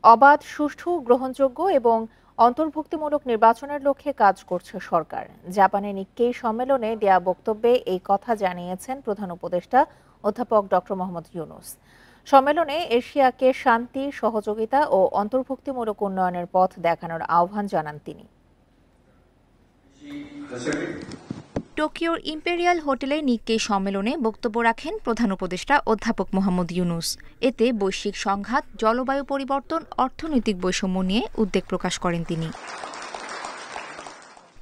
অবাধ, সুষ্ঠু, গ্রহণযোগ্য এবং অন্তর্ভুক্তিমূলক নির্বাচনের লক্ষ্যে কাজ করছে সরকার। জাপানের নিক্কেই সম্মেলনে দেয়া বক্তব্যে এই কথা জানিয়েছেন প্রধান উপদেষ্টা অধ্যাপক ডক্টর মোহাম্মদ ইউনূস। সম্মেলনে এশিয়াকে শান্তি, সহযোগিতা ও অন্তর্ভুক্তিমূলক উন্নয়নের পথ দেখানোর আহ্বান জানান তিনি। টোকিওর ইম্পেরিয়াল হোটেলে নিক্কেই সম্মেলনে বক্তব্য রাখেন প্রধান উপদেষ্টা অধ্যাপক মোহাম্মদ ইউনূস। এতে বৈশ্বিক সংঘাত, জলবায়ু পরিবর্তন, অর্থনৈতিক বৈষম্য নিয়ে উদ্বেগ প্রকাশ করেন তিনি।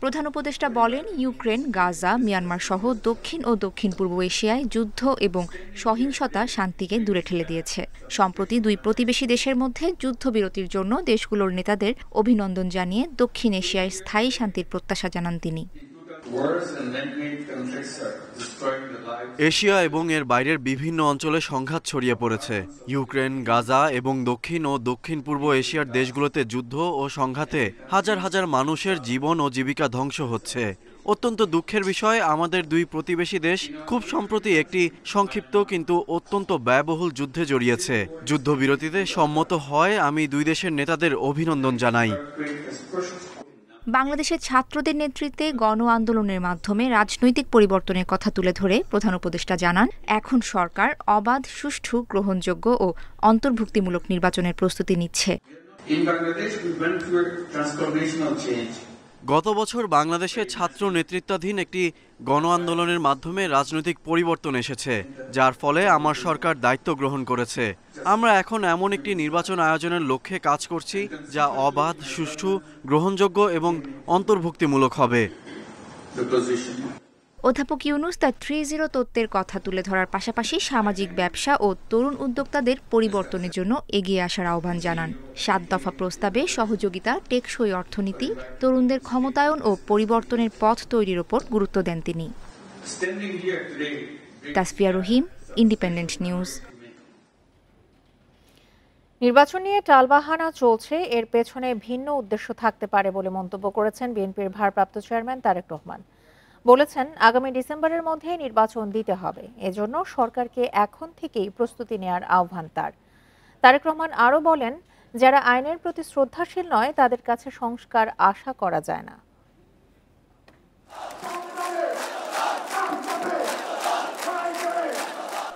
প্রধান উপদেষ্টা বলেন, ইউক্রেন, গাজা, মিয়ানমার সহ দক্ষিণ ও দক্ষিণ পূর্ব এশিয়ায় যুদ্ধ এবং সহিংসতা শান্তিকে দূরে ঠেলে দিয়েছে। সম্প্রতি দুই প্রতিবেশী দেশের মধ্যে যুদ্ধবিরতির জন্য দেশগুলোর নেতাদের অভিনন্দন জানিয়ে দক্ষিণ এশিয়ায় স্থায়ী শান্তির প্রত্যাশা জানান তিনি। এশিয়া এবং এর বাইরের বিভিন্ন অঞ্চলে সংঘাত ছড়িয়ে পড়েছে। ইউক্রেন, গাজা এবং দক্ষিণ ও দক্ষিণ পূর্ব এশিয়ার দেশগুলোতে যুদ্ধ ও সংঘাতে হাজার হাজার মানুষের জীবন ও জীবিকা ধ্বংস হচ্ছে। অত্যন্ত দুঃখের বিষয়, আমাদের দুই প্রতিবেশী দেশ খুব সম্প্রতি একটি সংক্ষিপ্ত কিন্তু অত্যন্ত ব্যয়বহুল যুদ্ধে জড়িয়েছে। যুদ্ধবিরতিতে সম্মত হয় আমি দুই দেশের নেতাদের অভিনন্দন জানাই। বাংলাদেশের ছাত্রদের নেতৃত্বে গণ আন্দোলনের মাধ্যমে রাজনৈতিক পরিবর্তনের কথা তুলে ধরে প্রধান উপদেষ্টা জানান, এখন সরকার অবাধ, সুষ্ঠু, গ্রহণযোগ্য ও অন্তর্ভুক্তিমূলক নির্বাচনের প্রস্তুতি নিচ্ছে। গত বছর বাংলাদেশে ছাত্র নেতৃত্বাধীন একটি গণ আন্দোলনের মাধ্যমে রাজনৈতিক পরিবর্তন এসেছে, যার ফলে আমার সরকার দায়িত্ব গ্রহণ করেছে। আমরা এখন এমন একটি নির্বাচন আয়োজনের লক্ষ্যে কাজ করছি যা অবাধ, সুষ্ঠু, গ্রহণযোগ্য এবং অন্তর্ভুক্তিমূলক হবে। অধ্যাপক ইউনূস তার 3-0 তত্ত্বের কথা তুলে ধরার পাশাপাশি সামাজিক ব্যবসা ও তরুণ উদ্যোক্তাদের পরিবর্তনের জন্য এগিয়ে আসার আহ্বান জানান। 7 দফা প্রস্তাবে সহযোগিতা, টেকসই অর্থনীতি, তরুণদের ক্ষমতায়ন ও পরিবর্তনের পথ তৈরির ওপর গুরুত্ব দেন তিনি। তাসফিয়া রহিম, ইন্ডিপেন্ডেন্ট নিউজ। নির্বাচন নিয়ে টালবাহানা চলছে, এর পেছনে ভিন্ন উদ্দেশ্য থাকতে পারে বলে মন্তব্য করেছেন বিএনপির ভারপ্রাপ্ত চেয়ারম্যান তারেক রহমান। বলেছেন, আগামী ডিসেম্বরের মধ্যে নির্বাচন দিতে হবে, এজন্য সরকারকে এখন থেকেই প্রস্তুতি নেওয়ার আহ্বান তার। তারেক রহমান আরও বলেন, যারা আইনের প্রতি শ্রদ্ধাশীল নয় তাদের কাছে সংস্কার আশা করা যায় না।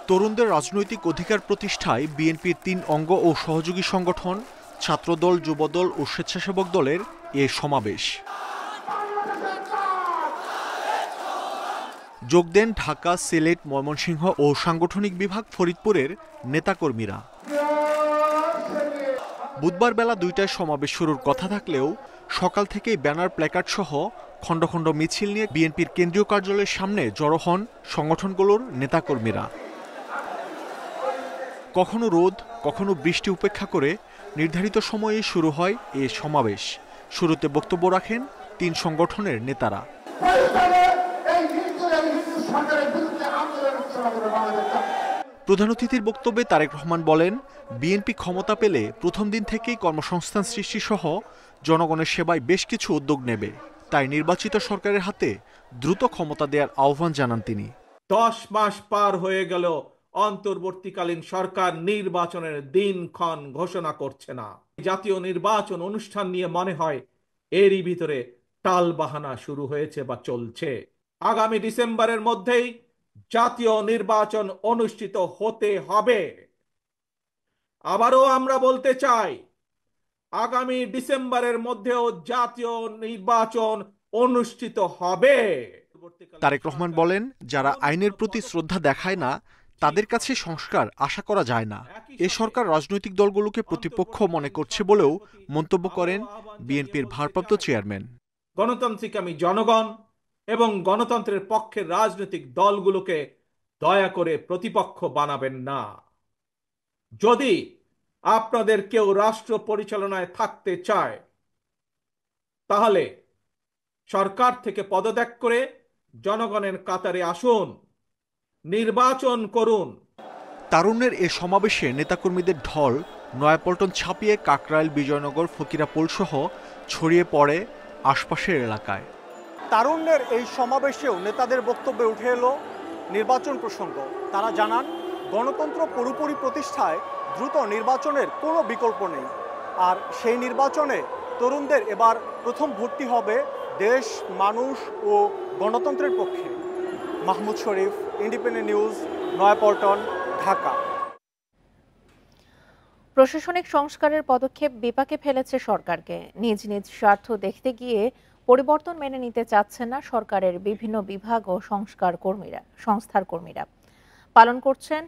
তরুণদের রাজনৈতিক অধিকার প্রতিষ্ঠায় বিএনপির 3 অঙ্গ ও সহযোগী সংগঠন ছাত্রদল, যুবদল ও স্বেচ্ছাসেবক দলের এ সমাবেশ। যোগ দেন ঢাকা, সিলেট, ময়মনসিংহ ও সাংগঠনিক বিভাগ ফরিদপুরের নেতাকর্মীরা। বুধবার বেলা 2টায় সমাবেশ শুরুর কথা থাকলেও সকাল থেকেই ব্যানার, প্ল্যাকার্ড সহ খণ্ড খণ্ড মিছিল নিয়ে বিএনপির কেন্দ্রীয় কার্যালয়ের সামনে জড়ো হন সংগঠনগুলোর নেতাকর্মীরা। কখনো রোদ, কখনো বৃষ্টি উপেক্ষা করে নির্ধারিত সময়ে শুরু হয় এ সমাবেশ। শুরুতে বক্তব্য রাখেন 3 সংগঠনের নেতারা। প্রধান অতিথির বক্তব্যে তারেক রহমান বলেন, বিএনপি ক্ষমতা পেলে প্রথম দিন থেকেই কর্মসংস্থান সৃষ্টি সহ জনগণের সেবায় বেশ কিছু উদ্যোগ নেবে। তাই নির্বাচিত সরকারের হাতে দ্রুত ক্ষমতা দেওয়ার আহ্বান জানান তিনি। 10 মাস পার হয়ে গেল, অন্তর্বর্তীকালীন সরকার নির্বাচনের দিনক্ষণ ঘোষণা করছে না। জাতীয় নির্বাচন অনুষ্ঠান নিয়ে মনে হয় এরই ভিতরে টালবাহানা শুরু হয়েছে বা চলছে। আগামী ডিসেম্বরের মধ্যেই জাতীয় নির্বাচন অনুষ্ঠিত হতে হবে। আবারও আমরা বলতে চাই, আগামী ডিসেম্বরের মধ্যেও জাতীয় নির্বাচন অনুষ্ঠিত হবে। তারেক রহমান বলেন, যারা আইনের প্রতি শ্রদ্ধা দেখায় না তাদের কাছে সংস্কার আশা করা যায় না। এ সরকার রাজনৈতিক দলগুলোকে প্রতিপক্ষ মনে করছে বলেও মন্তব্য করেন বিএনপির ভারপ্রাপ্ত চেয়ারম্যান। গণতান্ত্রিকামী জনগণ এবং গণতন্ত্রের পক্ষের রাজনৈতিক দলগুলোকে দয়া করে প্রতিপক্ষ বানাবেন না। যদি আপনাদের কেউ রাষ্ট্র পরিচালনায় থাকতে চায় তাহলে সরকার থেকে পদত্যাগ করে জনগণের কাতারে আসুন, নির্বাচন করুন। তারুণ্যের এ সমাবেশে নেতাকর্মীদের ঢল নয়াপল্টন ছাপিয়ে কাকরাইল, বিজয়নগর, ফকিরাপুল সহ ছড়িয়ে পড়ে আশপাশের এলাকায়। তারুণ্যের এই সমাবেশেও নেতাদের বক্তব্যে উঠে এলো নির্বাচন প্রসঙ্গ। তারা জানান, গণতন্ত্র পুরোপুরি প্রতিষ্ঠায় দ্রুত নির্বাচনের কোনো বিকল্প নেই। আর সেই নির্বাচনে তরুণদের এবার প্রথম ভোটটি হবে দেশ, মানুষ ও গণতন্ত্রের পক্ষে। মাহমুদ শরীফ, ইন্ডিপেন্ডেন্ট নিউজ, নয়াপল্টন, ঢাকা। প্রশাসনিক সংস্কারের পদক্ষেপ বিপাকে ফেলেছে সরকারকে। নিজ নিজ স্বার্থ দেখতে গিয়ে পরিবর্তন মেনে নিতে চাচ্ছেন না সরকারের বিভিন্ন বিভাগ ও সংস্থার কর্মীরা। পালন করছেন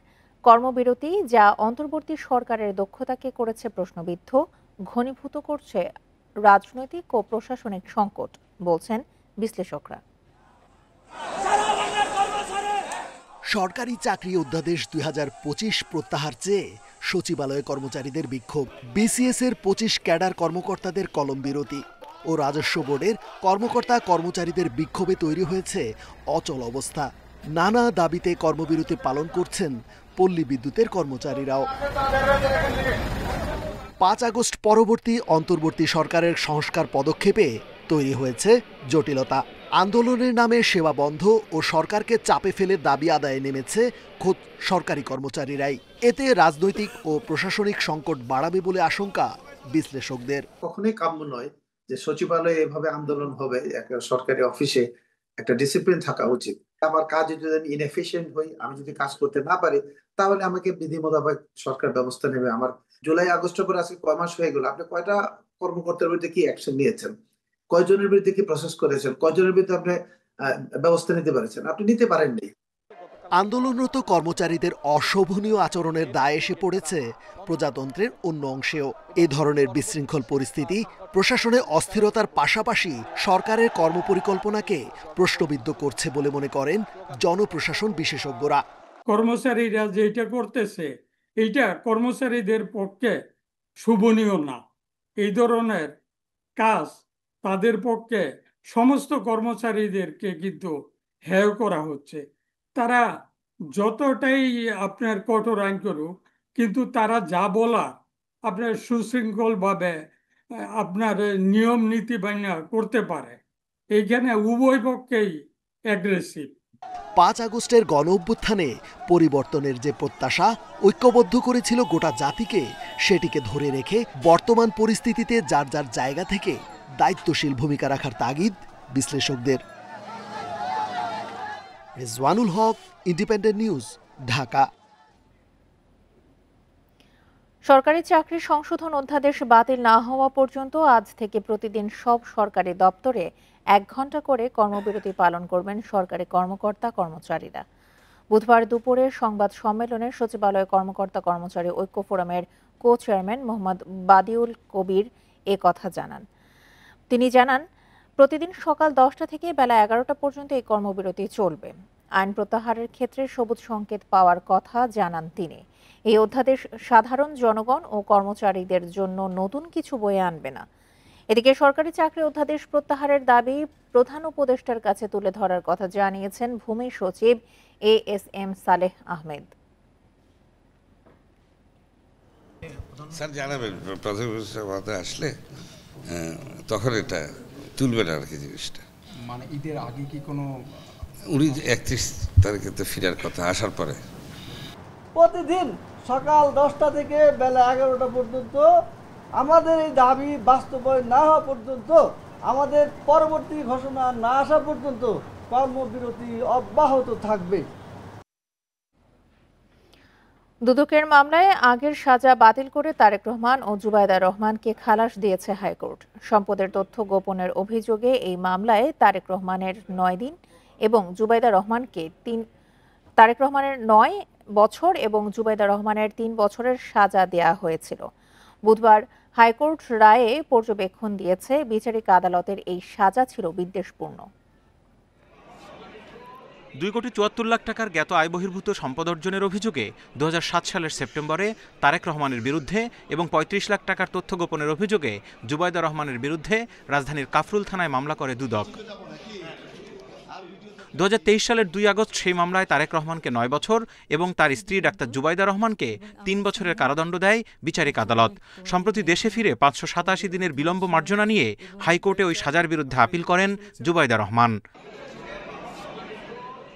কর্মবিরতি, যা অন্তর্বর্তী সরকারের দক্ষতাকে করেছে প্রশ্নবিদ্ধ, ঘনীভূত করছে রাজনৈতিক ও প্রশাসনিক সংকট, বলছেন বিশ্লেষকরা। সরকারি চাকরি অধ্যাদেশ 2025 প্রত্যাহার চেয়ে সচিবালয়ে কর্মচারীদের বিক্ষোভ, বিসিএস এর 25 ক্যাডার কর্মকর্তাদের কলম বিরতি ও রাজস্ব বোর্ডের কর্মকর্তা কর্মচারীদের বিক্ষোভে তৈরি হয়েছে অচল অবস্থা। নানা দাবিতে কর্মবিরতি পালন করছেন পল্লী বিদ্যুতের কর্মচারীরাও। 5 আগস্ট পরবর্তী অন্তর্বর্তী সরকারের সংস্কার পদক্ষেপে তৈরি হয়েছে জটিলতা। আন্দোলনের নামে সেবা বন্ধ ও সরকারকে চাপে ফেলে দাবি আদায়ে নেমেছে খোদ সরকারি কর্মচারীরাই। এতে রাজনৈতিক ও প্রশাসনিক সংকট বাড়াবে বলে আশঙ্কা বিশ্লেষকদের। কখনোই কাম্য নয় যে সচিবালয়ে এভাবে আন্দোলন হবে। একটা সরকারি অফিসে একটা ডিসিপ্লিন থাকা উচিত। আমার কাজে যদি আমি ইনএফিশিয়েন্ট হই, আমি যদি কাজ করতে না পারি, তাহলে আমাকে বিধি মোতাবেক সরকার ব্যবস্থা নেবে। আমার জুলাই আগস্টের পর আজকে কয় মাস হয়ে গেল, আপনি কয়টা কর্মকর্তার বিরুদ্ধে কি অ্যাকশন নিয়েছেন, কয়জনের বিরুদ্ধে কি প্রসেস করেছেন, কয়জনের বিরুদ্ধে আপনি ব্যবস্থা নিতে পারেছেন? আপনি নিতে পারেননি। আন্দোলনরত কর্মচারীদের অশোভনীয় আচরণের দায় এসে পড়েছে প্রজাতন্ত্রের অন্য অংশেও। এ ধরনের বিশৃঙ্খল পরিস্থিতি প্রশাসনে অস্থিরতার পাশাপাশি সরকারের কর্মপরিকল্পনাকে প্রশ্নবিদ্ধ করছে বলে মনে করেন জনপ্রশাসন বিশেষজ্ঞরা। কর্মচারীরা যেটা করতেছে, এইটা কর্মচারীদের পক্ষে শুভনীয় না। এই ধরনের কাজ তাদের পক্ষে সমস্ত কর্মচারীদেরকে কিন্তু হেয় করা হচ্ছে। তারা যতটাই আপনার কঠোর আইন করুক, কিন্তু তারা যা বলা আপনার সুশৃঙ্খলভাবে আপনার নিয়ম নীতি বাহিনী করতে পারে। এইখানে উভয় পক্ষেই অ্যাগ্রেসিভ। 5 আগস্টের গণ অভ্যুত্থানে পরিবর্তনের যে প্রত্যাশা ঐক্যবদ্ধ করেছিল গোটা জাতিকে, সেটিকে ধরে রেখে বর্তমান পরিস্থিতিতে যার যার জায়গা থেকে দায়িত্বশীল ভূমিকা রাখার তাগিদ বিশ্লেষকদের। রিজওয়ানুল হক, ইন্ডিপেন্ডেন্ট নিউজ, ঢাকা। সরকারি চাকরি সংশোধন অধ্যাদেশ বাতিল না হওয়া পর্যন্ত আজ থেকে প্রতিদিন সব সরকারি দপ্তরে 1 ঘন্টা করে কর্মবিরতি পালন করবেন সরকারি কর্মকর্তা কর্মচারীরা। বুধবার দুপুরে সংবাদ সম্মেলনে সচিবালয় কর্মকর্তা কর্মচারী ঐক্য ফোরামের কো চেয়ারম্যান মোহাম্মদ বাদিউল কবির এ কথা জানান। তিনি জানান, প্রতিদিন সকাল 10টা থেকে বেলা 11টা পর্যন্ত এই কর্মবিরতি চলবে। আইন প্রত্যাহারের ক্ষেত্রে সবুজ সংকেত পাওয়ার কথা জানান তিনি। এই অধ্যাদেশ সাধারণ জনগণ ও কর্মচারীদের জন্য নতুন কিছু বয়ে আনবে না। এদিকে সরকারি চাকরি অধ্যাদেশ প্রত্যাহারের দাবি প্রধান উপদেষ্টার কাছে তুলে ধরার কথা জানিয়েছেন ভূমি সচিব ASM সালেহ আহমেদ। স্যার জানাবেন প্রধান উপদেষ্টা আসলে, তখন এটা তুলবেন আর কি জিনিসটা। মানে ঈদের আগে কি কোনো, উনি 31 তারিখে তো ফিরার কথা, আসার পরে প্রতিদিন সকাল 10টা থেকে বেলা 11টা পর্যন্ত আমাদের এই দাবি বাস্তবায়ন না হওয়া পর্যন্ত, আমাদের পরবর্তী ঘোষণা না আসা পর্যন্ত কর্মবিরতি অব্যাহত থাকবে। দুদকের মামলায় আগের সাজা বাতিল করে তারেক রহমান ও জুবাইদা রহমানকে খালাস দিয়েছে হাইকোর্ট। সম্পদের তথ্য গোপনের অভিযোগে এই মামলায় তারেক রহমানের 9 দিন এবং জুবাইদা রহমানকে তারেক রহমানের 9 বছর এবং জুবাইদা রহমানের 3 বছরের সাজা দেয়া হয়েছিল। বুধবার হাইকোর্ট রায়ে পর্যবেক্ষণ দিয়েছে, বিচারিক আদালতের এই সাজা ছিল বিদ্বেষপূর্ণ। 2,74 লাখ টাকার জ্ঞাত আয় বহির্ভূত সম্পদ অর্জনের অভিযোগে 2007 সালের সেপ্টেম্বরে তারেক রহমানের বিরুদ্ধে এবং 35 লাখ টাকার তথ্য গোপনের অভিযোগে জুবাইদা রহমানের বিরুদ্ধে রাজধানীর কাফরুল থানায় মামলা করে দুদক। 2023 সালের 2 আগস্ট সেই মামলায় তারেক রহমানকে 9 বছর এবং তার স্ত্রী ডাক্তার জুবাইদা রহমানকে 3 বছরের কারাদণ্ড দেয় বিচারিক আদালত। সম্প্রতি দেশে ফিরে 587 দিনের বিলম্ব মার্জনা নিয়ে হাইকোর্টে ওই সাজার বিরুদ্ধে আপিল করেন জুবাইদা রহমান।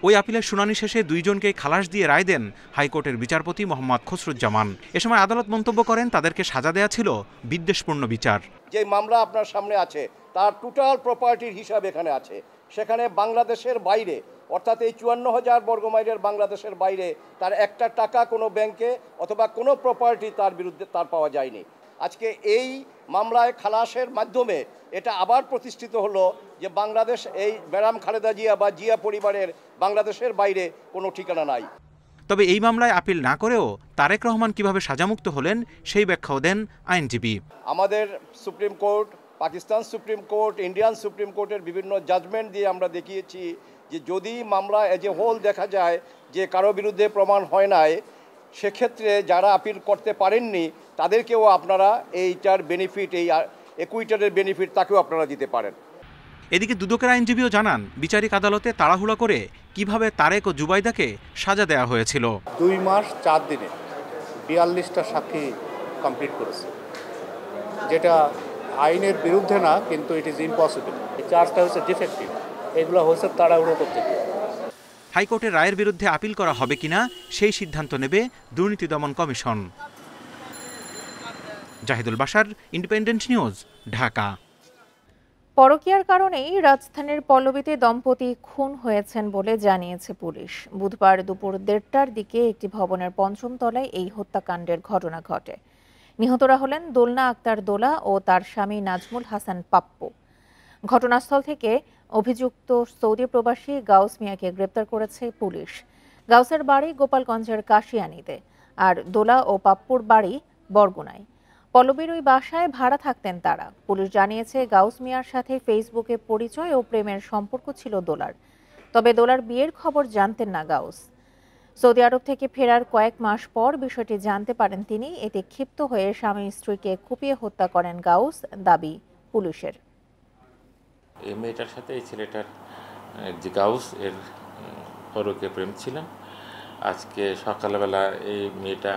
ওই আপিলের শুনানি শেষে দুইজনকে খালাস দিয়ে রায় দেন হাইকোর্টের বিচারপতি মোহাম্মদ খসরুজ্জামান। এ সময় আদালত মন্তব্য করেন, তাদেরকে সাজা দেয়া ছিল বিদ্বেষপূর্ণ বিচার। যে মামলা আপনার সামনে আছে তার টোটাল প্রপার্টির হিসাব এখানে আছে। সেখানে বাংলাদেশের বাইরে, অর্থাৎ এই 54,000 বর্গমাইলের বাংলাদেশের বাইরে তার একটা টাকা কোনো ব্যাংকে অথবা কোনো প্রপার্টি তার বিরুদ্ধে তার পাওয়া যায়নি। আজকে এই মামলায় খালাসের মাধ্যমে এটা আবার প্রতিষ্ঠিত হলো যে বাংলাদেশ, এই ম্যাডাম খালেদা জিয়া বা জিয়া পরিবারের বাংলাদেশের বাইরে কোনো ঠিকানা নাই। তবে এই মামলায় আপিল না করেও তারেক রহমান কিভাবে সাজামুক্ত হলেন সেই ব্যাখ্যাও দেন আইনজীবী। আমাদের supreme court, Pakistan supreme court, Indian supreme কোর্টের বিভিন্ন জাজমেন্ট দিয়ে আমরা দেখিয়েছি যে যদি মামলা এজ এ হোল দেখা যায় যে কারো বিরুদ্ধে প্রমাণ হয় নাই, সেক্ষেত্রে যারা আপিল করতে পারেননি তাদেরকেও আপনারা এইটার বেনিফিট, এই একুইটারের বেনিফিট তাকেও আপনারা দিতে পারেন। এদিকে দুদকের আইনজীবীও জানান, বিচারিক আদালতে তাড়াহুড়া করে কিভাবে তারেক ও জুবাইদাকে সাজা দেওয়া হয়েছিল। 2 মাস 4 দিনে 42টা সাক্ষী কমপ্লিট করেছে, যেটা আইনের বিরুদ্ধে না, কিন্তু ইট ইজ ইম্পসিবল। এই চার্জটা হচ্ছে ডিফেক্টিভ, এগুলো হচ্ছে তাড়াহুড়ো করতে গিয়ে। হাইকোর্টের রায়ের বিরুদ্ধে আপিল করা হবে কিনা সেই সিদ্ধান্ত নেবে দুর্নীতি দমন কমিশন। Zahidul Bashar, independent news, Dhaka. পরকীয়ার কারণেই রাজধানীর পল্লবীতে দম্পতি খুন হয়েছেন বলে জানিয়েছে পুলিশ। বুধবার দুপুর 1:30টার দিকে একটি ভবনের 5ম তলায় এই হত্যাকাণ্ডের ঘটনা ঘটে। নিহতরা হলেন দোলনা আক্তার দোলা ও তার স্বামী নাজমুল হাসান পাপ্পু। ঘটনাস্থল থেকে অভিযুক্ত সৌদি প্রবাসী গাউস মিয়াকে গ্রেপ্তার করেছে পুলিশ। গাউসের বাড়ি গোপালগঞ্জের কাশিয়ানীতে, আর দোলা ও পাপ্পুর বাড়ি বরগুনায়। পল্লবীর ওই বাসায় ভাড়া থাকতেন তারা। পুলিশ জানিয়েছে, গাউস মিয়ার সাথে ফেসবুকে পরিচয় ও প্রেমের সম্পর্ক ছিল দোলার। তবে দোলার বিয়ের খবর জানতেন না গাউস। সৌদি আরব থেকে ফেরার কয়েক মাস পর বিষয়টি জানতে পারেন তিনি। এতে ক্ষিপ্ত হয়ে স্বামী স্ত্রীকে কুপিয়ে হত্যা করেন গাউস, দাবি পুলিশের। এই মেয়েটার সাথে এই ছেলেটার যে গাউস, এর পরকীয়া প্রেম ছিল। আজকে সকালবেলা এই মেয়েটা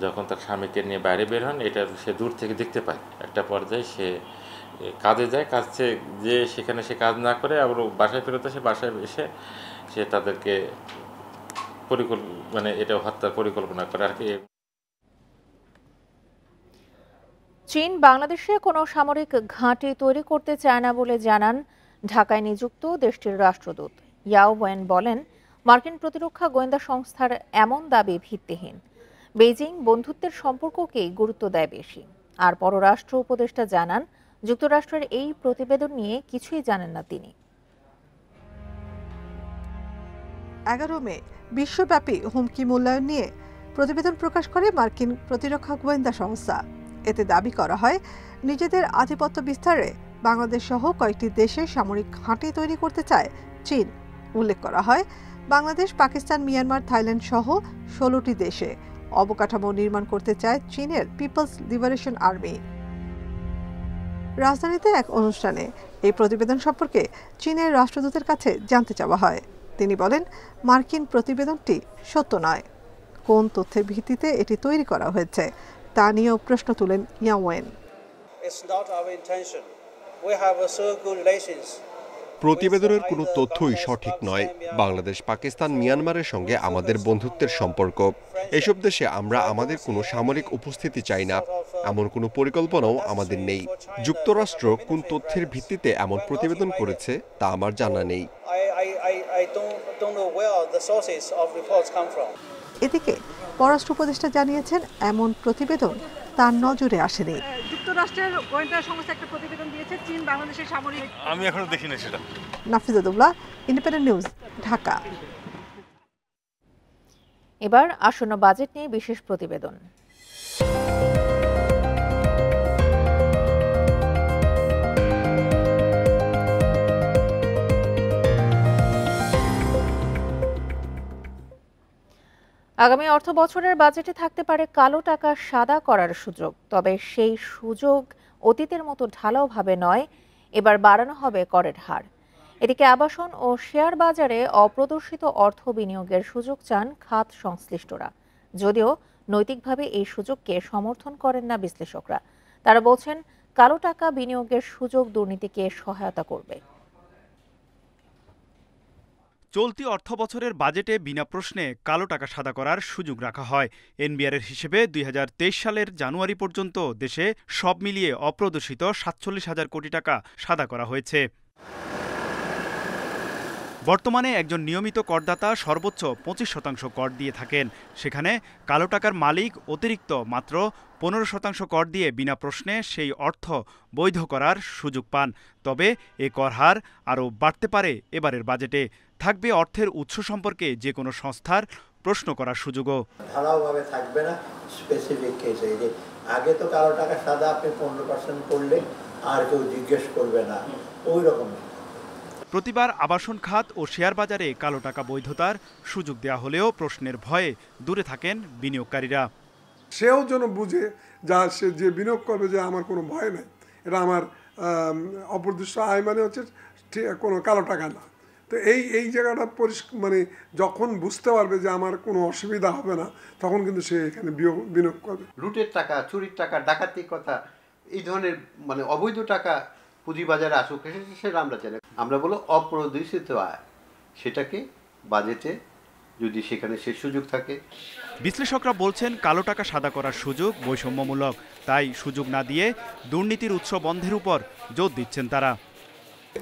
যখন তার স্বামীকে নিয়ে বাইরে বের হন, এটা সে দূর থেকে দেখতে পায়। একটা পর্যায়ে সে কাজে যায়, কাজে যে সেখানে সে কাজ না করে আবার বাসায় ফেরত আসে। বাসায় এসে সে তাদেরকে এটা হত্যার পরিকল্পনা করে আর কি। চীন বাংলাদেশে কোনো সামরিক ঘাঁটি তৈরি করতে চায় না বলে জানান ঢাকায় নিযুক্ত দেশটির রাষ্ট্রদূত। ইয়াও ওয়েন বলেন, মার্কিন প্রতিরক্ষা গোয়েন্দা সংস্থার এমন দাবি ভিত্তিহীন। বেইজিং বন্ধুত্বের সম্পর্ককেই গুরুত্ব দেয় বেশি। আর পররাষ্ট্র উপদেষ্টা জানান, যুক্তরাষ্ট্রের এই প্রতিবেদন নিয়ে কিছুই জানেন না তিনি। 11 মে বিশ্বব্যাপী হুমকি মূল্যায়ন নিয়ে প্রতিবেদন প্রকাশ করে মার্কিন প্রতিরক্ষা গোয়েন্দা সংস্থা। এতে দাবি করা হয়, নিজেদের আধিপত্য বিস্তারে বাংলাদেশ সহ কয়েকটি দেশে সামরিক ঘাঁটি তৈরি করতে চায় চীন। উল্লেখ করা হয়, বাংলাদেশ, পাকিস্তান, মিয়ানমার, থাইল্যান্ড সহ 16টি দেশে অবকাঠামো নির্মাণ করতে চায় চীনের পিপলস লিবারেশন আর্মি। রাজধানীতে এক অনুষ্ঠানে এই প্রতিবেদন সম্পর্কে চীনের রাষ্ট্রদূতের কাছে জানতে চাওয়া হয়। তিনি বলেন, মার্কিন প্রতিবেদনটি সত্য নয়। কোন তথ্যের ভিত্তিতে এটি তৈরি করা হয়েছে তা নিয়েও প্রশ্ন তুলেন ইয়াওয়েন। প্রতিবেদনের কোনো তথ্যই সঠিক নয়। বাংলাদেশ, পাকিস্তান, মিয়ানমারের সঙ্গে আমাদের বন্ধুত্বের সম্পর্ক। এসব দেশে আমরা আমাদের কোনো সামরিক উপস্থিতি চাই না, এমন কোনো পরিকল্পনাও আমাদের নেই। যুক্তরাষ্ট্র কোন তথ্যের ভিত্তিতে এমন প্রতিবেদন করেছে তা আমার জানা নেই। এদিকে পররাষ্ট্র উপদেষ্টা জানিয়েছেন, এমন প্রতিবেদন তার নজরে আসেনি। যুক্তরাষ্ট্রের গোয়েন্দা সংস্থা একটা প্রতিবেদন দিয়েছে চীন বাংলাদেশের সামরিক। আমি এখনো দেখিনি সেটা। নাফিজাতুল্লাহ, ইন্ডিপেন্ডেন্ট নিউজ, ঢাকা। এবার আসন্ন বাজেট নিয়ে বিশেষ প্রতিবেদন। আগামী অর্থ বছরের বাজেটে থাকতে পারে কালো টাকা সাদা করার সুযোগ। তবে সেই সুযোগ অতীতের মতো ঢালাওভাবে নয়, এবার বাড়ানো হবে করের হার। এদিকে আবাসন ও শেয়ার বাজারে অপ্রদর্শিত অর্থ বিনিয়োগের সুযোগ চান খাত সংশ্লিষ্টরা। যদিও নৈতিকভাবে এই সুযোগকে সমর্থন করেন না বিশ্লেষকরা। তারা বলছেন, কালো টাকা বিনিয়োগের সুযোগ দুর্নীতিকে সহায়তা করবে। চলতি অর্থবছরের বাজেটে বিনা প্রশ্নে কালো টাকা সাদা করার সুযোগ রাখা হয়। এনবিআরের হিসেবে 2023 সালের জানুয়ারি পর্যন্ত দেশে সব মিলিয়ে অপ্রদর্শিত 47,000 কোটি টাকা সাদা করা হয়েছে। বর্তমানে একজন নিয়মিত করদাতা সর্বোচ্চ 25% কর দিয়ে থাকেন। সেখানে কালো টাকার মালিক অতিরিক্ত মাত্র 15% কর দিয়ে বিনা প্রশ্নে সেই অর্থ বৈধ করার সুযোগ পান। তবে এ কর হার আরও বাড়তে পারে এবারের বাজেটে। থাকবে অর্থের উৎস সম্পর্কে যে কোনো সংস্থার প্রশ্ন করার সুযোগও। ধারাওভাবে থাকবে না স্পেসিফিক কেসে। যে আগে তো কালো টাকা সাদা আপনি 15% করলে আর কেউ জিজ্ঞেস করবে না, ওই রকম। প্রতিবার আবাসন খাত ও শেয়ার বাজারে কালো টাকা বৈধতার সুযোগ দেওয়া হলেও প্রশ্নের ভয়ে দূরে থাকেন বিনিয়োগকারীরা। সেও যেন বুঝে যা সে যে বিনিয়োগ করবে যে আমার কোনো ভয় নাই, এটা আমার অপ্রদৃষ্ট আয় মানে হচ্ছে কোনো কালো টাকা না। তো এই জায়গাটা মানে যখন বুঝতে পারবে যে আমার কোনো অসুবিধা হবে না, তখন কিন্তু সে এখানে বিনিয়োগ করবে। লুটের টাকা, চুরির টাকা, ডাকাতির কথা, এই ধরনের মানে অবৈধ টাকা পুঁজিবাজারে আসুক সেটা আমরা চাই না। আমরা বলো অপ্রদর্শিত আয়, সেটাকে বাজেটে যদি সেখানে সে সুযোগ থাকে। বিশ্লেষকরা বলছেন কালো টাকা সাদা করার সুযোগ বৈষম্যমূলক, তাই সুযোগ না দিয়ে দুর্নীতির উৎস বন্ধের উপর জোর দিচ্ছেন তারা।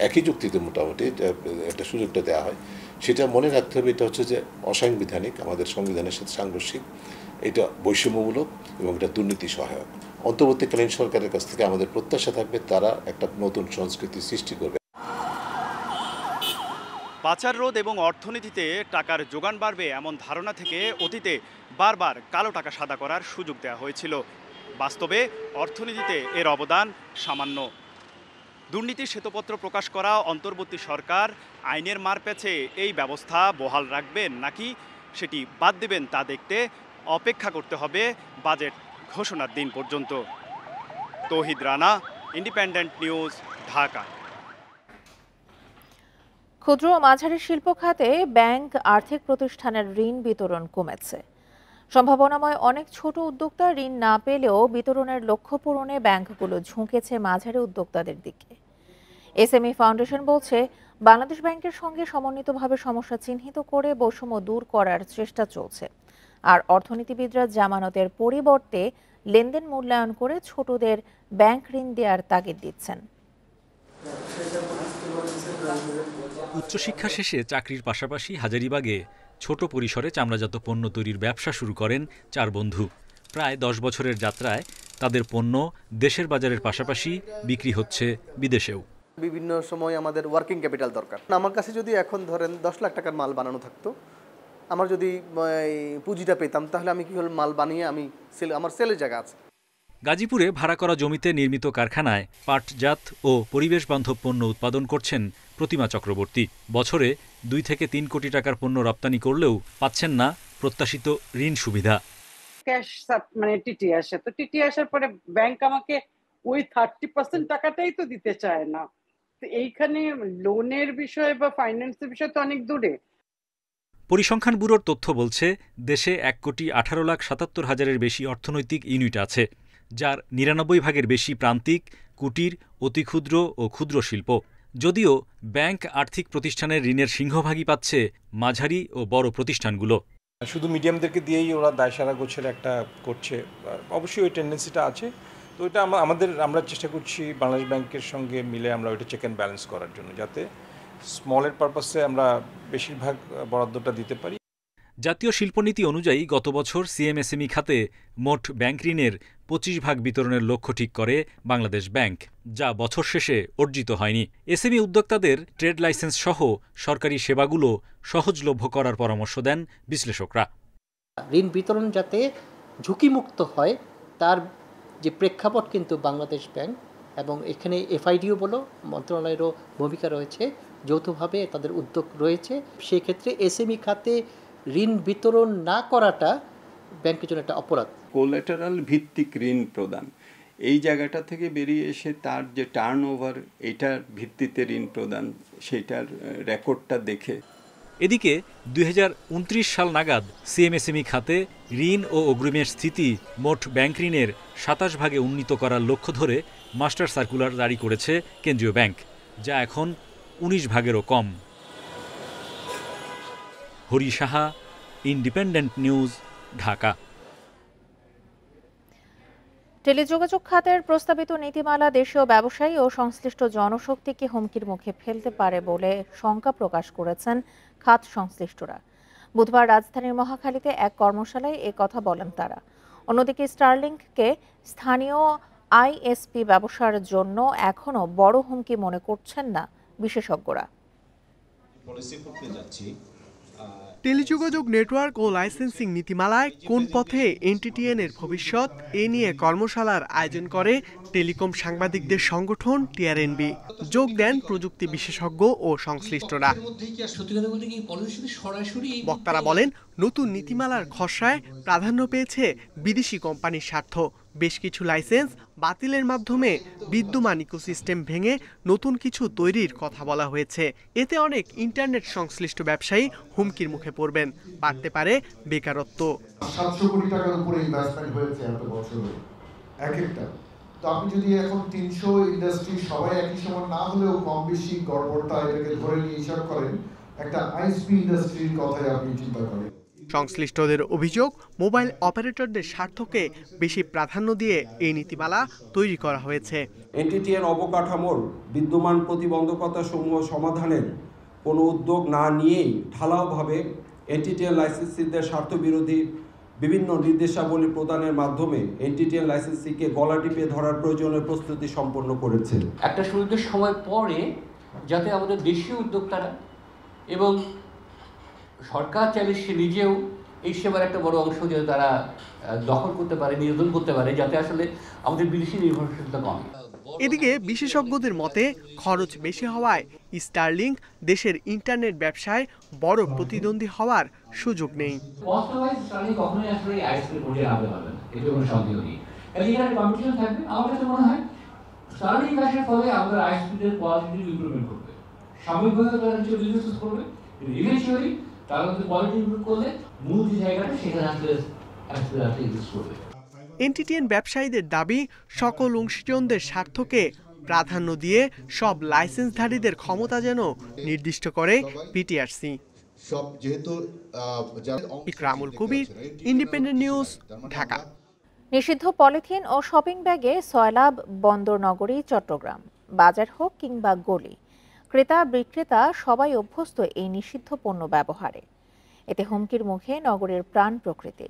একই যুক্তিতে মোটামুটি একটা সুযোগটা দেওয়া হয়, সেটা মনে রাখতে হবে এটা হচ্ছে যে অসাংবিধানিক, আমাদের সংবিধানের সাথে সাংঘর্ষিক, এটা বৈষম্যমূলক এবং এটা দুর্নীতি সহায়ক। অন্তর্বর্তীকালীন সরকারের কাছ থেকে আমাদের প্রত্যাশা থাকবে তারা একটা নতুন সংস্কৃতি সৃষ্টি করবে। পাচার রোধ এবং অর্থনীতিতে টাকার যোগান বাড়বে এমন ধারণা থেকে অতীতে বারবার কালো টাকা সাদা করার সুযোগ দেওয়া হয়েছিল। বাস্তবে অর্থনীতিতে এর অবদান সামান্য। দুর্নীতির শ্বেতপত্র প্রকাশ করা অন্তর্বর্তী সরকার আইনের মারপ্যাচে এই ব্যবস্থা বহাল রাখবেন নাকি সেটি বাদ দেবেন তা দেখতে অপেক্ষা করতে হবে বাজেট ঘোষণার দিন পর্যন্ত। তৌহিদ রানা, ইন্ডিপেন্ডেন্ট নিউজ, ঢাকা। ক্ষুদ্র ও মাঝারি শিল্প খাতে ব্যাংক আর্থিক প্রতিষ্ঠানের ঋণ বিতরণ কমেছে। সম্ভাবনাময় অনেক ছোট উদ্যোক্তা ঋণ না পেলেও বিতরণের লক্ষ্য পূরণে ব্যাংকগুলো ঝুঁকেছে মাঝারি উদ্যোক্তাদের দিকে। এসএমই ফাউন্ডেশন বলছে, বাংলাদেশ ব্যাংকের সঙ্গে সমন্বিতভাবে সমস্যা চিহ্নিত করে বৈষম্য দূর করার চেষ্টা চলছে। আর অর্থনীতিবিদরা জামানতের পরিবর্তে লেনদেন মূল্যায়ন করে ছোটদের ব্যাংক ঋণ দেওয়ার তাগিদ দিচ্ছেন। উচ্চশিক্ষা শেষে চাকরির পাশাপাশি হাজারীবাগে ছোট পরিসরে চামড়াজাত পণ্য তৈরির ব্যবসা শুরু করেন 4 বন্ধু। প্রায় 10 বছরের যাত্রায় তাদের পণ্য দেশের বাজারের পাশাপাশি বিক্রি হচ্ছে বিদেশেও। বিভিন্ন সময় আমাদের ওয়ার্কিং ক্যাপিটাল দরকার। আমার কাছে যদি এখন ধরেন 10 লাখ টাকার মাল বানানো থাকতো, আমার যদি পুঁজিটা পেতাম তাহলে আমি কি হলো মাল বানিয়ে আমি আমার সেলের জায়গা আছে। গাজীপুরে ভাড়া করা জমিতে নির্মিত কারখানায় পাটজাত ও পরিবেশ বান্ধব পণ্য উৎপাদন করছেন প্রতিমা চক্রবর্তী। বছরে 2 থেকে 3 কোটি টাকার পণ্য রপ্তানি করলেও পাচ্ছেন না প্রত্যাশিত ঋণ সুবিধা। ক্যাশ মানে টিটি আসে, তো টিটি আসার পরে ব্যাংক আমাকে ওই 30% টাকাটাই তো দিতে চায় না। তো এইখানে লোনের বিষয় বা ফাইন্যান্সের বিষয় তো অনেক দূরে। পরিসংখ্যান ব্যুরোর তথ্য বলছে, দেশে 1,18,77,000-এর বেশি অর্থনৈতিক ইউনিট আছে, যার 99 ভাগের বেশি প্রান্তিক, কুটির, অতি ক্ষুদ্র ও ক্ষুদ্র শিল্প। যদিও ব্যাংক আর্থিক প্রতিষ্ঠানের ঋণের সিংহভাগই পাচ্ছে মাঝারি ও বড় প্রতিষ্ঠানগুলো। শুধু মিডিয়ামদেরকে দিয়েই ওরা দায়সারা গোছের একটা করছে, অবশ্যই ওই টেন্ডেন্সিটা আছে। তো এটা আমরা চেষ্টা করছি বাংলাদেশ ব্যাংকের সঙ্গে মিলে আমরা ওইটা চেক অ্যান্ড ব্যালেন্স করার জন্য, যাতে স্মলের পারপাসে আমরা বেশিরভাগ বরাদ্দটা দিতে পারি। জাতীয় শিল্পনীতি অনুযায়ী গত বছর সিএমএসএমই খাতে মোট ব্যাংক ঋণের 25 ভাগ বিতরণের লক্ষ্য ঠিক করে বাংলাদেশ ব্যাংক, যা বছর শেষে অর্জিত হয়নি। এসএমই উদ্যোক্তাদের ট্রেড লাইসেন্স সহ সরকারি সেবাগুলো সহজলভ্য করার পরামর্শ দেন বিশ্লেষকরা। ঋণ বিতরণ যাতে ঝুঁকিমুক্ত হয় তার যে প্রেক্ষাপট কিন্তু বাংলাদেশ ব্যাংক এবং এখানে এফআইডিও বলো মন্ত্রণালয়েরও ভূমিকা রয়েছে, যৌথভাবে তাদের উদ্যোগ রয়েছে। সেক্ষেত্রে এসএমই খাতে ঋণ বিতরণ না করাটা ব্যাংকের জন্য একটা অপরাধ। কোল্যাটারাল ভিত্তিক ঋণ প্রদান, এই জায়গাটা থেকে বেরিয়ে এসে তার যে টার্নওভার, এইটার ভিত্তিতে ঋণ প্রদান, সেটার রেকর্ডটা দেখে। এদিকে 2029 সাল নাগাদ সিএমএসএমই খাতে ঋণ ও অগ্রিমের স্থিতি মোট ব্যাংক ঋণের 27 ভাগে উন্নীত করার লক্ষ্য ধরে মাস্টার সার্কুলার জারি করেছে কেন্দ্রীয় ব্যাংক, যা এখন 19 ভাগেরও কম। Hari Saha, independent news, Dhaka. টেলিযোগাযোগ খাতের প্রস্তাবিত নীতিমালা দেশীয় ব্যবসায়ী ও সংশ্লিষ্ট জনশক্তিকে হুমকির মুখে ফেলতে পারে বলে শঙ্কা প্রকাশ করেছেন খাত সংশ্লিষ্টরা। বুধবার রাজধানীর মহাখালীতে এক কর্মশালায় এ কথা বলেন তারা। অন্যদিকে স্টারলিংককে স্থানীয় আইএসপি ব্যবসার জন্য এখনো বড় হুমকি মনে করছেন না বিশেষজ্ঞরা। টেলিযোগাযোগ নেটওয়ার্ক ও লাইসেন্সিং নীতিমালায় কোন পথে এনটিটিএন এর ভবিষ্যৎ এ নিয়ে কর্মশালার আয়োজন করে টেলিকম সাংবাদিকদের সংগঠন টিআরএনবি। যোগ দেন প্রযুক্তি বিশেষজ্ঞ ও সংশ্লিষ্টরা। বক্তারা বলেন, নতুন নীতিমালার খসড়ায় প্রাধান্য পেয়েছে বিদেশি কোম্পানির স্বার্থ। বেশ কিছু লাইসেন্স বাতিলের মাধ্যমে বিদ্যমান ইকোসিস্টেম ভেঙে নতুন কিছু তৈরির কথা বলা হয়েছে। এতে অনেক ইন্টারনেট সংশ্লিষ্ট ব্যবসায়ী হুমকির মুখে পড়বেন, বাড়তে পারে বেকারত্ব। 700 কোটি টাকার উপরে ইনভেস্টমেন্ট হয়েছে এত বছরে এক একটা। তো আপনি যদি এখন 300 ইন্ডাস্ট্রি সবাই একই সময় না হলেও কম বেশি গড়বড়তা এটাকে ধরে নিয়ে হিসাব করেন, একটা আইএসপি ইন্ডাস্ট্রির কথাই আপনি চিন্তা করেন। সংশ্লিষ্টদের অভিযোগ, মোবাইল অপারেটরদের স্বার্থকে বেশি প্রাধান্য দিয়ে এই নীতিমালা তৈরি করা হয়েছে। এনটিটিএন অবকাঠামোর বিদ্যমান প্রতিবন্ধকতা সমূহ সমাধানের কোনো উদ্যোগ না নিয়েই ঢালাওভাবে এনটিটিএন লাইসেন্সিদের স্বার্থবিরোধী বিভিন্ন নির্দেশাবলী প্রদানের মাধ্যমে এনটিটিএন লাইসেন্সিকে গলা টিপে ধরার প্রয়োজনীয় প্রস্তুতি সম্পন্ন করেছে। একটা সুদীর্ঘ সময় পরে যাতে আমাদের দেশীয় উদ্যোক্তারা এবং সরকার চাইলে সে নিজেও এই সেবার একটা বড় অংশ যাতে তারা দখল করতে পারে, নিয়ন্ত্রণ করতে পারে, যাতে আসলে আমাদের বিদেশি নির্ভরশীলতা কমে। এদিকে বিশেষজ্ঞদের মতে খরচ বেশি হওয়ায় স্টারলিংক দেশের ইন্টারনেট ব্যবসায় বড় প্রতিদ্বন্দ্বী হওয়ার সুযোগ নেই। এনটিটিএন ব্যবসায়ীদের দাবি, সকল অংশীজনদের স্বার্থকে প্রাধান্য দিয়ে সব লাইসেন্সধারীদের ক্ষমতা যেন নির্দিষ্ট করে পিটিআরসি। ইকরামুল কবির, ইন্ডিপেন্ডেন্ট নিউজ, ঢাকা। নিষিদ্ধ পলিথিন ও শপিং ব্যাগে সয়লাব বন্দর নগরী চট্টগ্রাম। বাজার হোক কিংবা গলি, ক্রেতা বিক্রেতা সবাই অভ্যস্ত এই নিষিদ্ধ পণ্য ব্যবহারে। এতে হুমকির মুখে নগরের প্রাণ প্রকৃতি।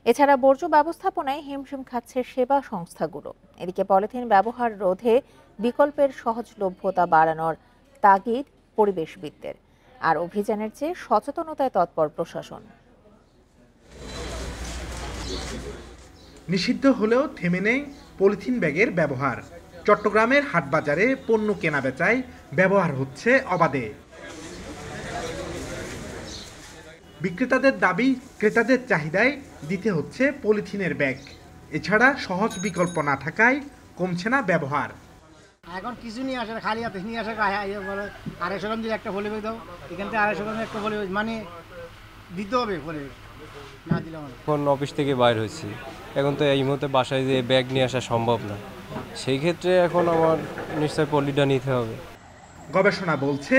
এছাড়া বর্জ্য ব্যবস্থাপনায় হিমশিম খাচ্ছে সেবা সংস্থাগুলো। এদিকে পলিথিন ব্যবহার রোধে বিকল্পের সহজলভ্যতা বাড়ানোর তাগিদ পরিবেশবিদদের। আর অভিযানের চেয়ে সচেতনতায় তৎপর প্রশাসন। নিষিদ্ধ হলেও থেমে নেই পলিথিন ব্যাগের ব্যবহার। চট্টগ্রামের হাটবাজারে পণ্য কেনা বেচায় ব্যবহার হচ্ছে অবাধে। বিক্রেতাদের দাবি, ক্রেতাদের চাহিদায় দিতে হচ্ছে পলিথিনের ব্যাগ। এছাড়া সহজ বিকল্প না থাকায় কমছে না ব্যবহার। এখন কিছু নিয়ে আসে, খালি হাতে নিয়ে আসে, 250 গ্রাম দিয়ে একটা পলি ব্যাগ দাও, এখান থেকে 250 গ্রাম একটা পলি ব্যাগ মানে দিতে হবে, পলি না দিলে এখন অফিস থেকে বাইর হয়েছি, এখন তো এই মুহূর্তে বাসায় যে ব্যাগ নিয়ে আসা সম্ভব না। সেই ক্ষেত্রে এখন আমার নিশ্চয় পলিটা নিতে হবে। গবেষণা বলছে,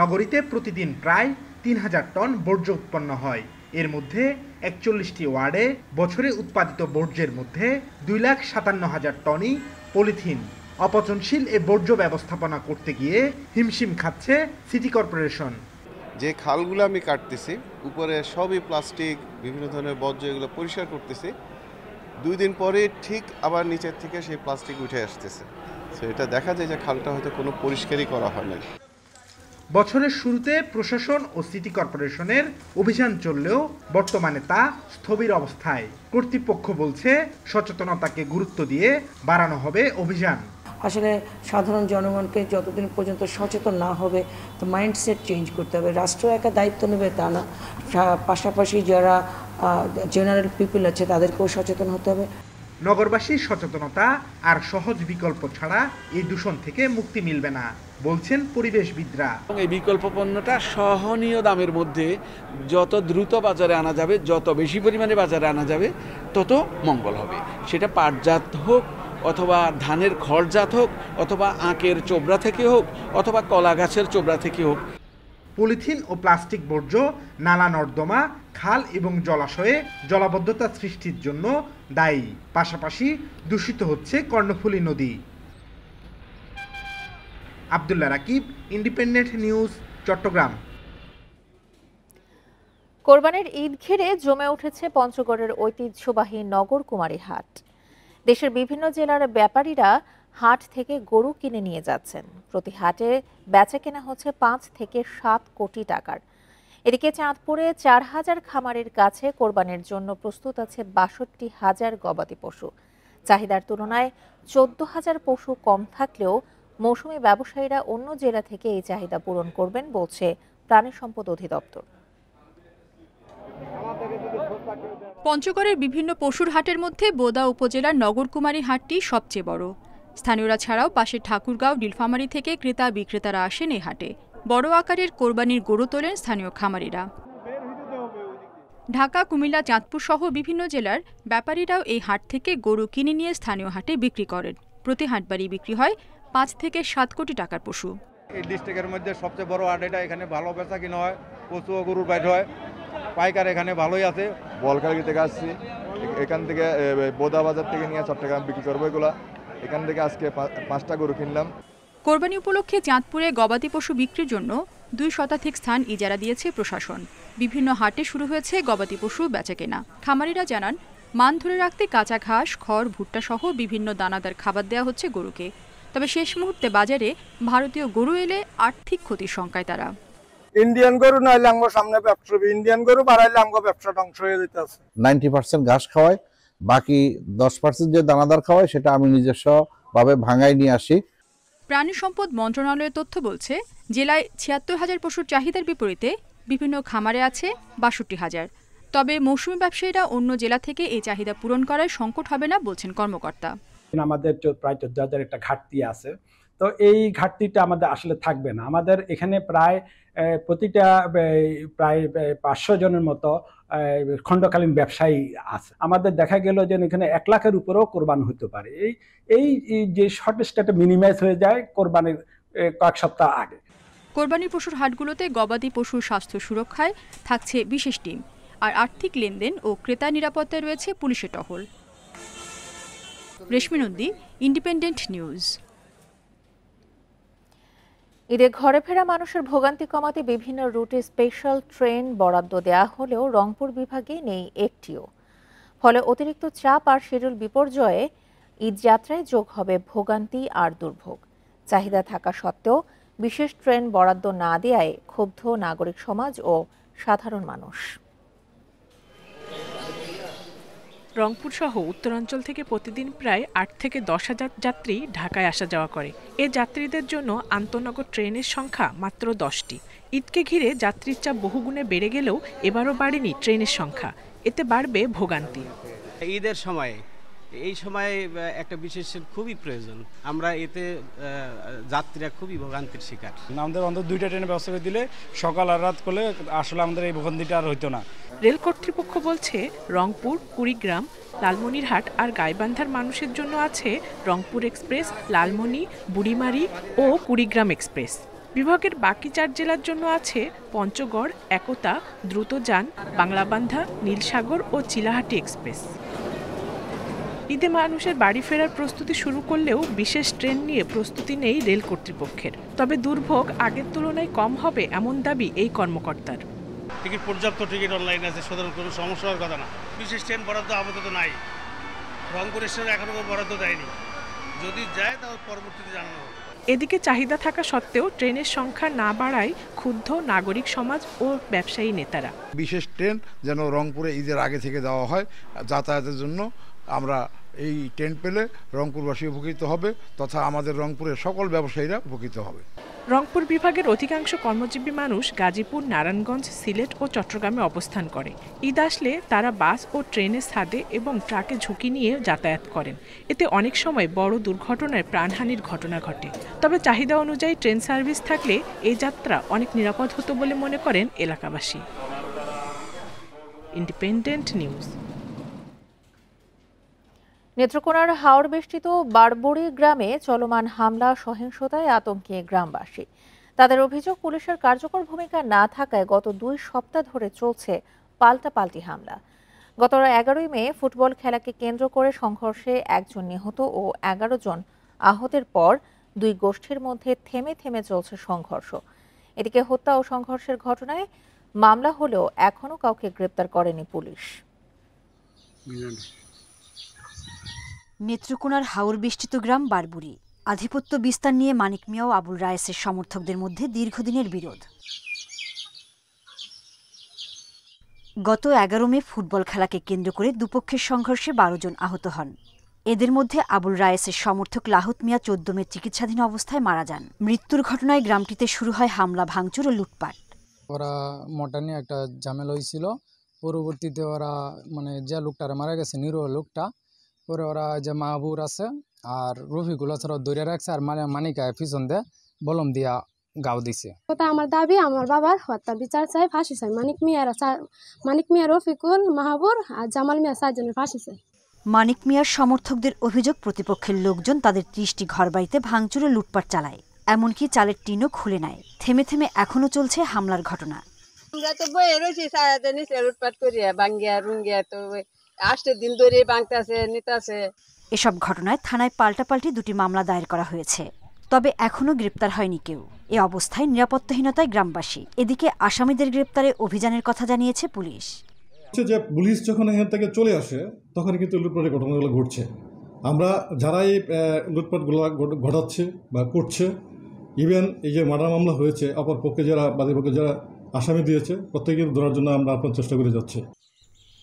নগরীতে প্রতিদিন প্রায় 3000 টন বর্জ্য উৎপন্ন হয়। এর মধ্যে 41টি ওয়ার্ডে বছরে উৎপাদিত বর্জ্যের মধ্যে 2,57,000 টনই পলিথিন। অপচনশীল এ বর্জ্য ব্যবস্থাপনা করতে গিয়ে হিমশিম খাচ্ছে সিটি কর্পোরেশন। যে খালগুলো আমি কাটতেছি, উপরে সবই প্লাস্টিক, বিভিন্ন ধরনের বর্জ্য, এগুলো পরিষ্কার করতেছি, 2 দিন পরে ঠিক আবার নিচের থেকে সেই প্লাস্টিক উঠে আসতেছে। তো এটা দেখা যায় যে খালটা হয়তো কোনো পরিষ্কারই করা হয় না। বছরের শুরুতে প্রশাসন ও সিটি কর্পোরেশনের অভিযান চললেও বর্তমানে তা স্থবির অবস্থায়। কর্তৃপক্ষ বলছে, সচেতনতাকে গুরুত্ব দিয়ে বাড়ানো হবে অভিযান। আসলে সাধারণ জনগণকে যতদিন পর্যন্ত সচেতন না হবে, তো মাইন্ডসেট চেঞ্জ করতে হবে। রাষ্ট্র একা দায়িত্ব নেবে তা না, পাশাপাশি যারা জেনারেল পিপল আছে তাদেরকেও সচেতন হতে হবে। নগরবাসীর সচেতনতা আর সহজ বিকল্প ছাড়া এই দূষণ থেকে মুক্তি মিলবে না, বলছেন পরিবেশবিদরা। এই বিকল্প পণ্যটা সহনীয় দামের মধ্যে যত দ্রুত বাজারে আনা যাবে, যত বেশি পরিমাণে বাজারে আনা যাবে, তত মঙ্গল হবে। সেটা পাটজাত হোক, অথবা ধানের খড়জাত হোক, অথবা আখের চোবড়া থেকে হোক, অথবা কলা গাছের চোবড়া থেকে হোক। পলিথিন ও প্লাস্টিক বর্জ্য নালা নর্দমা, খাল এবং জলাশয়ে জলাবদ্ধতা সৃষ্টির জন্য দায়ী। পাশাপাশি দূষিত হচ্ছে কর্ণফুলী নদী। Abdullah Rakib, Independent News, Chittagong. কোরবানির ঈদ ঘিরে জমে উঠেছে পঞ্চগড়ের ঐতিহ্যবাহী নগর কুমারী হাট। দেশের বিভিন্ন জেলার ব্যাপারীরা হাট থেকে গরু কিনে নিয়ে যাচ্ছেন। প্রতি হাটে বেচা কেনা হচ্ছে 5 থেকে 7 কোটি টাকার। এদিকে চাঁদপুরে 4000 খামারের কাছে কোরবানির জন্য প্রস্তুত আছে 62,000 গবাদি পশু। চাহিদার তুলনায় 14,000 পশু কম থাকলেও মৌসুমী ব্যবসায়ীরা অন্য জেলা থেকে এই চাহিদা পূরণ করবেন বলছে প্রাণী সম্পদ অধিদপ্তর। পঞ্চগড়ের বিভিন্ন পশুর হাটের মধ্যে বোদা উপজেলার নগরকুমারী হাটটি সবচেয়ে বড়। স্থানীয়রা ছাড়াও পাশের ঠাকুরগাঁও নীলফামারী থেকে ক্রেতা বিক্রেতারা আসেন এই হাটে। বড় আকারের কোরবানির গরু তোলেন স্থানীয় খামারিরা। ঢাকা, কুমিল্লা, চাঁদপুর সহ বিভিন্ন জেলার ব্যাপারীরাও এই হাট থেকে গরু কিনে নিয়ে স্থানীয় হাটে বিক্রি করেন। প্রতি হাটবারই বিক্রি হয় 5 থেকে 7 কোটি টাকার পশু। এই ডিস্ট্রিক্টের মধ্যে সবচেয়ে বড় হাট এটা। এখানে ভালো বেচা কিনা হয়, পশু ও গরুর বাইর হয়। পাইকার এখানে ভালোই আছে। বলকালগি থেকে আসছি, এখান থেকে বোদা বাজার থেকে নিয়ে চট্টগ্রাম বিক্রি করবো এগুলা। এখান থেকে আজকে 5টা গরু কিনলাম। কোরবানি উপলক্ষে চাঁদপুরে গবাদি পশু বিক্রির জন্য 2 শতাধিক স্থান ইজারা দিয়েছে প্রশাসন। বিভিন্ন হাটে শুরু হয়েছে গবাদি পশু বেচাকেনা। খামারিরা জানান, মান ধরে রাখতে কাঁচা ঘাস, খড়, ভুট্টা সহ বিভিন্ন দানাদার খাবার দেওয়া হচ্ছে গরুকে। তবে শেষ মুহূর্তে বাজারে ভারতীয় গরু এলে আর্থিক ক্ষতির শঙ্কায় তারা। ইন্ডিয়ান গরু নাইলে আমার সামনে ব্যবসা হবে, ইন্ডিয়ান গরু বাড়াইলে আমার ব্যবসা ধ্বংস হয়ে যেতেছে। 90% ঘাস খাওয়ায়, বাকি 10% যে দানাদার খাওয়ায় সেটা আমি নিজস্ব ভাবে ভাঙাই নিয়ে আসি। প্রাণী সম্পদ মন্ত্রণালয়ের তথ্য বলছে, জেলায় 76,000 পশুর চাহিদার বিপরীতে বিভিন্ন খামারে আছে 62,000। তবে মৌসুমী ব্যবসায়ীরা অন্য জেলা থেকে এই চাহিদা পূরণ করায় সংকট হবে না বলছেন কর্মকর্তা। আমাদের প্রায় 14,000 একটা ঘাটতি আছে। তো এই ঘাটতিটা আমাদের আসলে থাকবে না। আমাদের এখানে প্রায় প্রতিটা প্রায় 500 জনের মতো খণ্ডকালীন ব্যবসায়ী আছে। আমাদের দেখা গেল যে এখানে 1 লাখের উপরেও কোরবান হতে পারে। এই যে শর্টেজটা মিনিমাইজ হয়ে যায় কোরবানির কয়েক সপ্তাহ আগে। কোরবানির পশুর হাটগুলোতে গবাদি পশুর স্বাস্থ্য সুরক্ষায় থাকছে বিশেষ টিম, আর আর্থিক লেনদেন ও ক্রেতা নিরাপত্তায় রয়েছে পুলিশের টহল। রেশমি নন্দী, ইন্ডিপেন্ডেন্ট নিউজ। ঈদে ঘরে ফেরা মানুষের ভোগান্তি কমাতে বিভিন্ন রুটে স্পেশাল ট্রেন বরাদ্দ দেওয়া হলেও রংপুর বিভাগে নেই একটিও। ফলে অতিরিক্ত চাপ আর শিডিউল বিপর্যয়ে ঈদ যাত্রায় যোগ হবে ভোগান্তি আর দুর্ভোগ। চাহিদা থাকা সত্ত্বেও বিশেষ ট্রেন বরাদ্দ না দেওয়ায় ক্ষুব্ধ নাগরিক সমাজ ও সাধারণ মানুষ। রংপুর সহ উত্তরাঞ্চল থেকে প্রতিদিন প্রায় 8 থেকে 10,000 যাত্রী ঢাকায় আসা যাওয়া করে। এ যাত্রীদের জন্য আন্তনগর ট্রেনের সংখ্যা মাত্র 10টি। ঈদকে ঘিরে যাত্রীর চাপ বহুগুণে বেড়ে গেলেও এবারও বাড়েনি ট্রেনের সংখ্যা। এতে বাড়বে ভোগান্তি। ঈদের সময় এই সময় একটা বিশেষ খুবই প্রয়োজন। আমরা এতে যাত্রীরা খুবই ভোগান্তির শিকার। আমাদের অন্তত 2টা ট্রেনের ব্যবস্থা করে দিলে সকাল আর রাত করলে আসলে আমাদের এই ভোগান্তিটা আর হইতো না। রেল কর্তৃপক্ষ বলছে, রংপুর, কুড়িগ্রাম, লালমনিরহাট আর গাইবান্ধার মানুষের জন্য আছে রংপুর এক্সপ্রেস, লালমনি, বুড়িমারি ও কুড়িগ্রাম এক্সপ্রেস। বিভাগের বাকি 4 জেলার জন্য আছে পঞ্চগড়, একতা, দ্রুতযান, বাংলাবান্ধা, নীলসাগর ও চিলাহাটি এক্সপ্রেস। ঈদে মানুষের বাড়ি ফেরার প্রস্তুতি শুরু করলেও বিশেষ ট্রেন নিয়ে প্রস্তুতি নেই রেল কর্তৃপক্ষের। তবে দুর্ভোগ আগের তুলনায় কম হবে এমন দাবি এই কর্মকর্তার। টিকিট, পর্যাপ্ত টিকিট অনলাইন আছে, সুতরাং কোনো সমস্যা হওয়ার কথা না। বিশেষ ট্রেন বরাদ্দ আপাতত নাই। রংপুর স্টেশন এখনো বরাদ্দ দেয়নি। যদি যায় তাহলে পরবর্তীতে জানানো হবে। এদিকে চাহিদা থাকা সত্ত্বেও ট্রেনের সংখ্যা না বাড়ায় ক্ষুব্ধ নাগরিক সমাজ ও ব্যবসায়ী নেতারা। বিশেষ ট্রেন যেন রংপুরে ঈদের আগে থেকে দেওয়া হয়, যাতায়াতের জন্য আমরা এই ট্রেন পেলে রংপুরবাসী উপকৃত হবে তথা আমাদের রংপুরের সকল ব্যবসায়ীরা উপকৃত হবে। রংপুর বিভাগের অধিকাংশ কর্মজীবী মানুষ গাজীপুর, নারায়ণগঞ্জ, সিলেট ও চট্টগ্রামে অবস্থান করে। ঈদ আসলে তারা বাস ও ট্রেনের ছাদে এবং ট্রাকে ঝুঁকি নিয়ে যাতায়াত করেন। এতে অনেক সময় বড় দুর্ঘটনায় প্রাণহানির ঘটনা ঘটে। তবে চাহিদা অনুযায়ী ট্রেন সার্ভিস থাকলে এই যাত্রা অনেক নিরাপদ হতো বলে মনে করেন এলাকাবাসী। Independent news. নেত্রকোনার হাওর বেষ্টিত বারবড়ি গ্রামে চলমান হামলা সহিংসতায় আতঙ্কে গ্রামবাসী। তাদের অভিযোগ, পুলিশের কার্যকর ভূমিকা না থাকায় গত 2 সপ্তাহ ধরে চলছে পাল্টাপাল্টি হামলা। গত 11 মে ফুটবল খেলাকে কেন্দ্র করে সংঘর্ষে 1 জন নিহত ও 11 জন আহতের পর 2 গোষ্ঠীর মধ্যে থেমে থেমে চলছে সংঘর্ষ। এদিকে হত্যা ও সংঘর্ষের ঘটনায় মামলা হলেও এখনো কাউকে গ্রেপ্তার করেনি পুলিশ। নেত্রকোনার হাওর বেষ্টিত গ্রাম বারবুরি। আধিপত্য বিস্তার নিয়ে মানিক মিয়া ও আবুল রায়েসের সমর্থকদের মধ্যে দীর্ঘদিনের বিরোধ। গত 11 মে ফুটবল খেলাকে কেন্দ্র করে দুপক্ষের সংঘর্ষে 12 জন আহত হন। এদের মধ্যে আবুল রায়েসের সমর্থক লাহুত মিয়া 14 মে চিকিৎসাধীন অবস্থায় মারা যান। মৃত্যুর ঘটনায় গ্রামটিতে শুরু হয় হামলা, ভাঙচুর ও লুটপাট। ওরা মোটা নিয়ে একটা ঝামেলা হয়েছিল। পরবর্তীতে ওরা যে লোকটারা মারা গেছে, নিরীহ লোকটা, পরে ওরা যে মাহবুর আছে আর রফিকুল ছাড়া দৌড়ে রাখছে আর মানিকায় পিছন দিয়ে বলম দিয়া গাও দিছে। আমার দাবি, আমার বাবার হত্যা বিচার চাই, ফাঁসি চাই। মানিক মিয়া, রফিকুল, মাহবুর আর জামাল মিয়া 4 জনের ফাঁসি চাই। মানিক মিয়ার সমর্থকদের অভিযোগ, প্রতিপক্ষের লোকজন তাদের 30টি ঘরবাড়িতে ভাঙচুর ও লুটপাট চালায়, এমনকি চালের টিনও খুলে নেয়। থেমে থেমে এখনো চলছে হামলার ঘটনা। আমরা তো বয়ে রয়েছি সারাতে নিচে লুটপাট করিয়া বাঙ্গিয়া রুঙ্গিয়া, তো 8 দিন ধরে বাংতাছে নিতাছে। এসব ঘটনায় থানায় পাল্টাপাল্টি 2টি মামলা দায়ের করা হয়েছে, তবে এখনো গ্রেপ্তার হয়নি কেউ। এ অবস্থায় নিরাপত্তাহীনতায় গ্রামবাসী। এদিকে আসামিদের গ্রেপ্তারে অভিযানের কথা জানিয়েছে পুলিশ। যে পুলিশ যখন এখান থেকে চলে আসে তখন কিন্তু লুটপাটের ঘটনাগুলো ঘটছে। আমরা যারাই লুটপাটগুলো ঘটাচ্ছে বা করছে, ইভেন এই যে মার্ডার মামলা হয়েছে, অপর পক্ষে যারা বাদীপক্ষে যারা আসামি দিয়েছে, প্রত্যেকে ধরার জন্য আমরা আপনার চেষ্টা করে যাচ্ছি।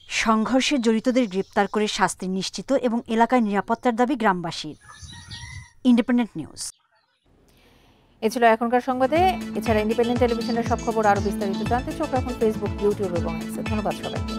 সংঘর্ষে জড়িতদের গ্রেপ্তার করে শাস্তি নিশ্চিত এবং এলাকায় নিরাপত্তার দাবি গ্রামবাসীর। Independent news. এ ছিল এখনকার সংবাদে। এছাড়া ইন্ডিপেন্ডেন্ট টেলিভিশনের সব খবর আরও বিস্তারিত জানতে চোখ রাখুন ফেসবুক, ইউটিউব এবং এক্সে। ধন্যবাদ সবাইকে।